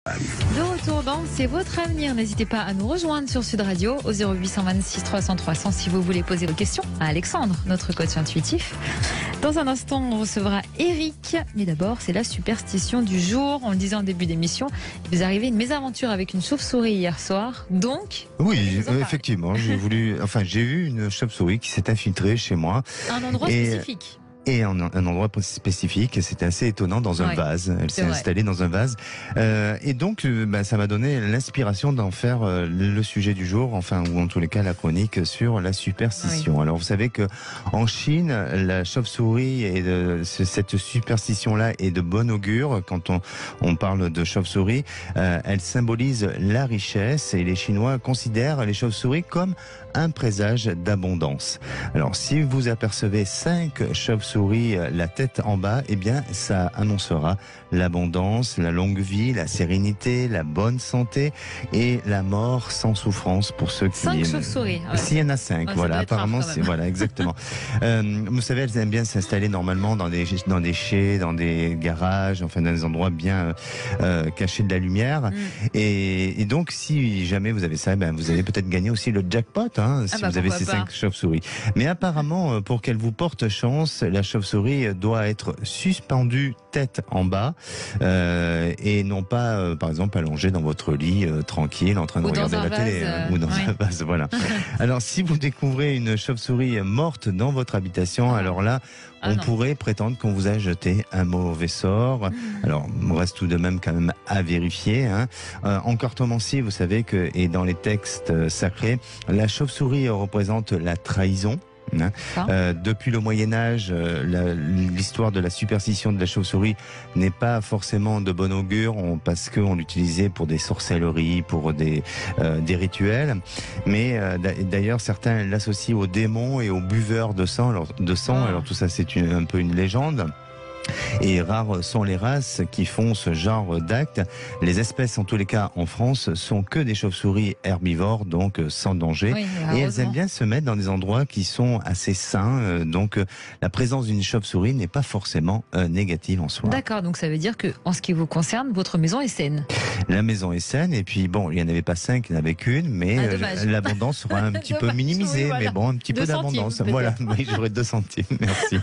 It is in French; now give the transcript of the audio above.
De retour dans C'est votre avenir. N'hésitez pas à nous rejoindre sur Sud Radio au 0826 300 300 si vous voulez poser vos questions à Alexandre, notre coach intuitif. Dans un instant, on recevra Eric. Mais d'abord, c'est la superstition du jour. On le disait en début d'émission, il vous arrivez une mésaventure avec une chauve-souris hier soir. Donc, oui, effectivement, j'ai eu une chauve-souris qui s'est infiltrée chez moi. Un endroit spécifique. Et un endroit spécifique, c'était assez étonnant, dans un vase. Elle s'est installée dans un vase. Et donc, ça m'a donné l'inspiration d'en faire le sujet du jour, ou en tous les cas la chronique sur la superstition. Oui. Alors, vous savez que en Chine, la chauve-souris et cette superstition-là est de bon augure. Quand on parle de chauve-souris, elle symbolise la richesse et les Chinois considèrent les chauves-souris comme un présage d'abondance. Alors, si vous apercevez 5 chauves-souris la tête en bas, eh bien, ça annoncera l'abondance, la longue vie, la sérénité, la bonne santé et la mort sans souffrance pour ceux qui... 5 chauves-souris. S'il y en a 5, voilà. Apparemment, voilà, exactement. Vous savez, elles aiment bien s'installer normalement dans des chais, dans des garages, dans des endroits bien cachés de la lumière. Et donc, si jamais vous avez ça, vous allez peut-être gagner aussi le jackpot. Si vous avez ces 5 chauves-souris. Mais apparemment, pour qu'elle vous porte chance, la chauve-souris doit être suspendue tête en bas et non pas, par exemple, allongée dans votre lit tranquille en train de regarder la télé ou dans un vase. Voilà. Alors, si vous découvrez une chauve-souris morte dans votre habitation, alors là, on pourrait prétendre qu'on vous a jeté un mauvais sort. Alors, il reste tout de même quand même à vérifier. En cartomancie, vous savez que, et dans les textes sacrés, la chauve-souris représente la trahison. Depuis le Moyen-Âge, l'histoire de la superstition de la chauve-souris n'est pas forcément de bon augure parce qu'on l'utilisait pour des sorcelleries, pour des rituels. Mais d'ailleurs, certains l'associent aux démons et aux buveurs de sang. Alors tout ça, c'est un peu une légende. Et rares sont les races qui font ce genre d'actes. Les espèces, en tous les cas en France, sont que des chauves-souris herbivores, donc sans danger. Oui, et elles aiment bien se mettre dans des endroits qui sont assez sains. Donc la présence d'une chauve-souris n'est pas forcément négative en soi. D'accord, donc ça veut dire que, en ce qui vous concerne, votre maison est saine. La maison est saine, et puis bon, il n'y en avait pas 5, il n'y en avait qu'une, mais l'abondance sera un petit peu minimisée. Oui, voilà. Mais bon, un petit peu d'abondance. Voilà, j'aurai 2 centimes. Merci.